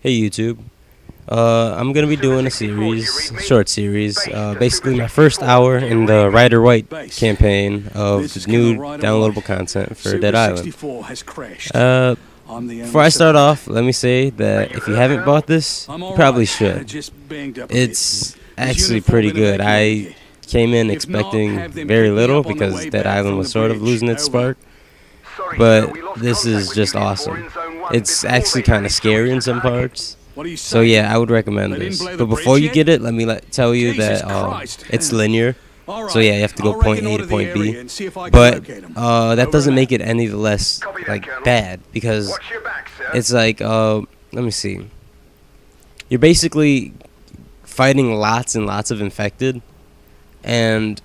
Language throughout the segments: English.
Hey YouTube. I'm gonna be doing a short series, basically my first hour in the Ryder White campaign of the new downloadable content for Dead Island. Before I start off, let me say that if you haven't bought this, you probably should. It's actually pretty good. I came in expecting very little because Dead Island was sort of losing its spark, but this is just awesome. It's actually kind of scary in some parts. So yeah, I would recommend this. But before you get it, let me tell you that it's linear. So yeah, you have to go point A to point B. But that doesn't make it any the less like bad, because it's like let me see. You're basically fighting lots and lots of infected, and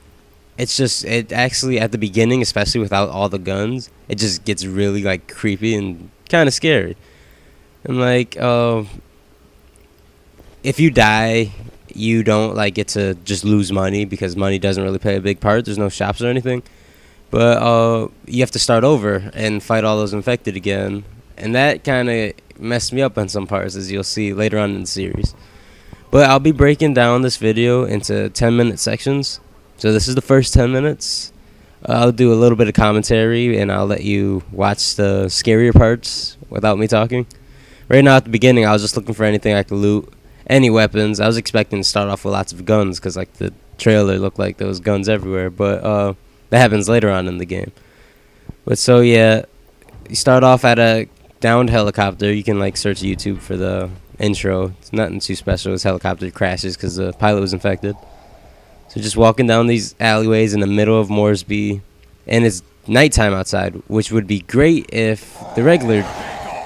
it actually at the beginning, especially without all the guns, it just gets really like creepy and kind of scary. And like if you die, you don't like get to just lose money, because money doesn't really play a big part. There's no shops or anything, but you have to start over and fight all those infected again, and that kind of messed me up on some parts, as you'll see later on in the series. But I'll be breaking down this video into 10-minute sections. So this is the first 10 minutes. I'll do a little bit of commentary, and I'll let you watch the scarier parts without me talking. Right now at the beginning, I was just looking for anything I could loot. Any weapons. I was expecting to start off with lots of guns, because like the trailer looked like there was guns everywhere, but that happens later on in the game. But so yeah, you start off at a downed helicopter. You can like search YouTube for the intro. It's nothing too special. This helicopter crashes because the pilot was infected. So just walking down these alleyways in the middle of Moresby, and it's nighttime outside, which would be great if the regular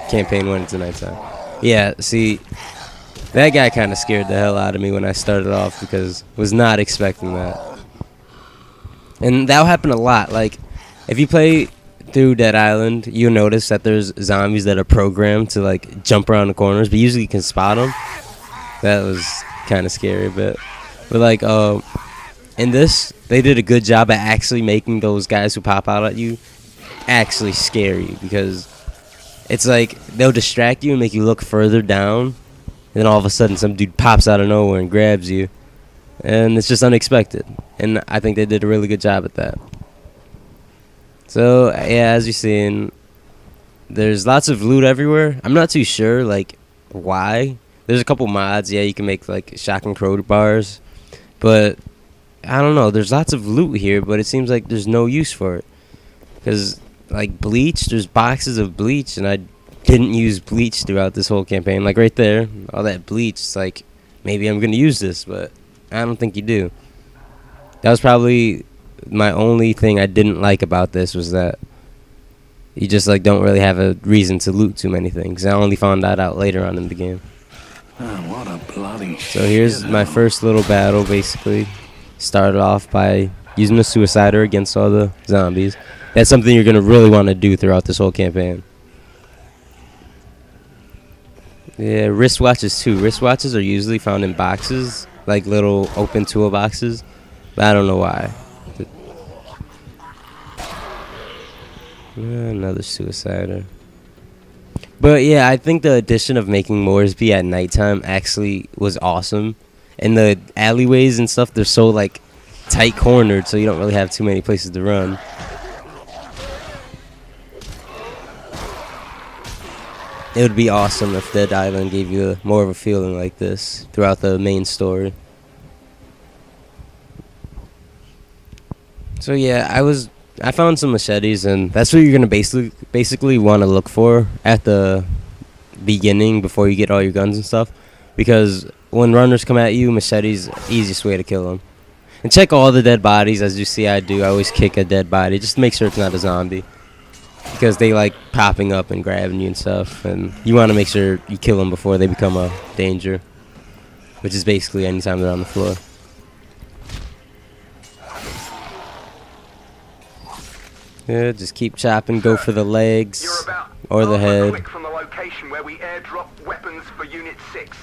campaign went into nighttime. Yeah, see, that guy kind of scared the hell out of me when I started off, because I was not expecting that. And that'll happen a lot. Like, if you play through Dead Island, you'll notice that there's zombies that are programmed to like jump around the corners, but usually you can spot them. That was kind of scary, but like in this, they did a good job at actually making those guys who pop out at you actually scary, because it's like they'll distract you and make you look further down, and then all of a sudden some dude pops out of nowhere and grabs you, and it's just unexpected. And I think they did a really good job at that. So yeah, as you're seeing, there's lots of loot everywhere. I'm not too sure like why. There's a couple mods. Yeah, you can make like shotgun crowbars, but I don't know. There's lots of loot here, but it seems like there's no use for it, because like bleach, there's boxes of bleach, and I didn't use bleach throughout this whole campaign. Like right there, all that bleach. It's like, maybe I'm gonna use this, but I don't think you do. That was probably my only thing I didn't like about this, was that you just like don't really have a reason to loot too many things. I only found that out later on in the game. Oh, what a bloody so here's my first little battle. Basically started off by using a suicider against all the zombies. That's something you're gonna really want to do throughout this whole campaign. Yeah, wristwatches too. Wristwatches are usually found in boxes, like little open toolboxes, but I don't know why. Another suicider. But yeah, I think the addition of making Moresby at nighttime actually was awesome. And the alleyways and stuff, they're so like tight cornered, so you don't really have too many places to run. It would be awesome if Dead Island gave you more of a feeling like this throughout the main story. So yeah, I found some machetes, and that's what you're gonna basically want to look for at the beginning before you get all your guns and stuff, because when runners come at you, machetes the easiest way to kill them. And check all the dead bodies, as you see I do. I always kick a dead body just to make sure it's not a zombie, because they like popping up and grabbing you and stuff, and you want to make sure you kill them before they become a danger, which is basically anytime they're on the floor. Yeah, just keep chopping, go for the legs or the head. From the location where we airdropped weapons for Unit 6.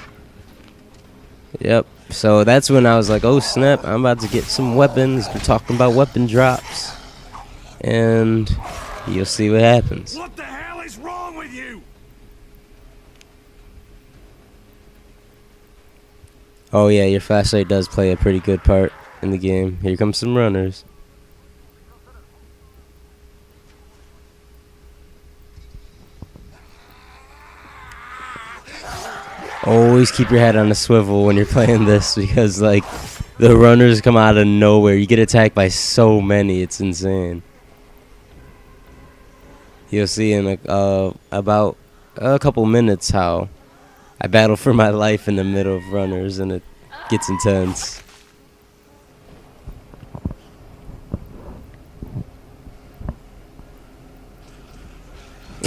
Yep, so that's when I was like, oh snap, I'm about to get some weapons. We're talking about weapon drops, and you'll see what happens. What the hell is wrong with you? Oh yeah, your flashlight does play a pretty good part in the game. Here comes some runners. Always keep your head on a swivel when you're playing this, because like the runners come out of nowhere. You get attacked by so many, it's insane. You'll see in about a couple minutes how I battle for my life in the middle of runners, and it gets intense.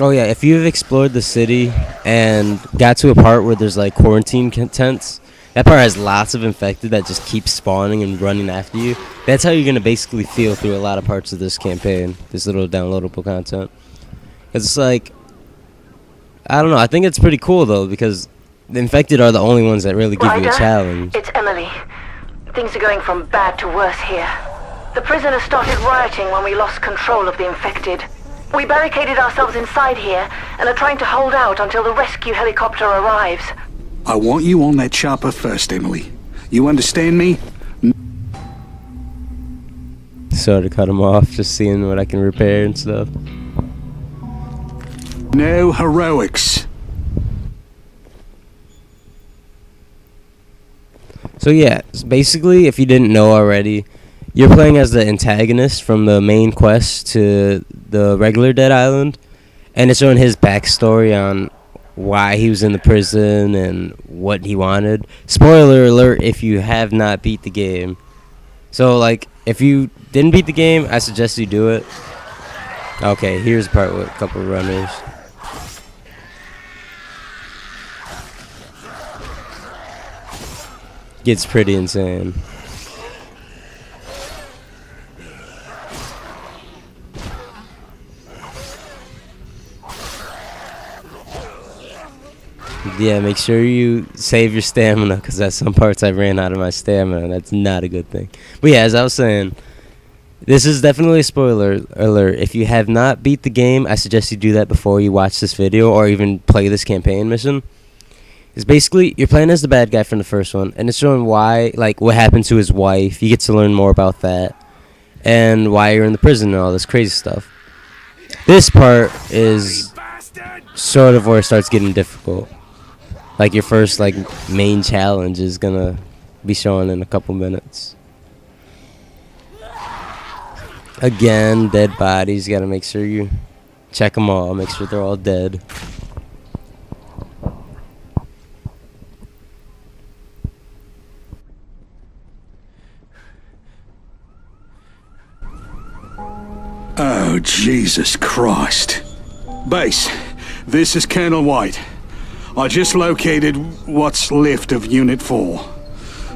Oh yeah, if you've explored the city and got to a part where there's like quarantine tents, that part has lots of infected that just keep spawning and running after you. That's how you're going to basically feel through a lot of parts of this campaign, this little downloadable content. It's like, I don't know, I think it's pretty cool though, because the infected are the only ones that really give you a challenge. It's Emily. Things are going from bad to worse here. The prisoners started rioting when we lost control of the infected. We barricaded ourselves inside here and are trying to hold out until the rescue helicopter arrives. I want you on that chopper first, Emily. You understand me? Sort of cut him off, just seeing what I can repair and stuff. No heroics. So yeah, basically, if you didn't know already, you're playing as the antagonist from the main quest to the regular Dead Island, and it's showing his backstory on why he was in the prison and what he wanted. Spoiler alert if you have not beat the game. So like, if you didn't beat the game, I suggest you do it. Okay, here's the part with a couple runners. Gets pretty insane. Yeah, make sure you save your stamina, because at some parts I ran out of my stamina, and that's not a good thing. But yeah, as I was saying, this is definitely a spoiler alert. If you have not beat the game, I suggest you do that before you watch this video or even play this campaign mission. It's basically, you're playing as the bad guy from the first one, and it's showing why, like, what happened to his wife. You get to learn more about that, and why you're in the prison and all this crazy stuff. This part is sort of where it starts getting difficult. Like, your first, like, main challenge is gonna be showing in a couple minutes. Again, dead bodies. Gotta make sure you check them all. Make sure they're all dead. Oh, Jesus Christ. Base, this is Colonel White. I just located what's left of Unit 4.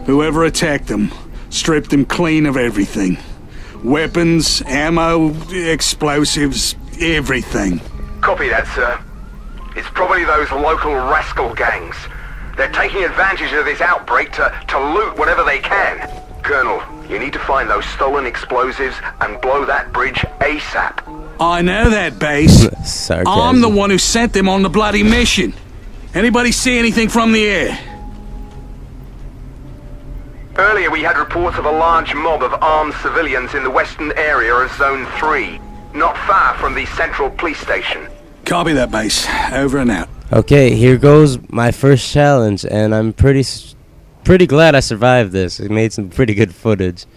Whoever attacked them, stripped them clean of everything. Weapons, ammo, explosives, everything. Copy that, sir. It's probably those local rascal gangs. They're taking advantage of this outbreak to loot whatever they can. Colonel, you need to find those stolen explosives and blow that bridge ASAP. I know that, Base. Sarcasm. I'm the one who sent them on the bloody mission. Anybody see anything from the air? Earlier we had reports of a large mob of armed civilians in the western area of Zone 3, not far from the central police station. Copy that, Base. Over and out. Okay, here goes my first challenge, and I'm pretty glad I survived this. It made some pretty good footage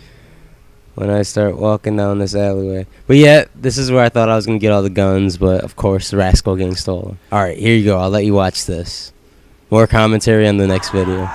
when I start walking down this alleyway. But yeah, this is where I thought I was going to get all the guns, but of course the rascal getting stolen. Alright, here you go. I'll let you watch this. More commentary on the next video.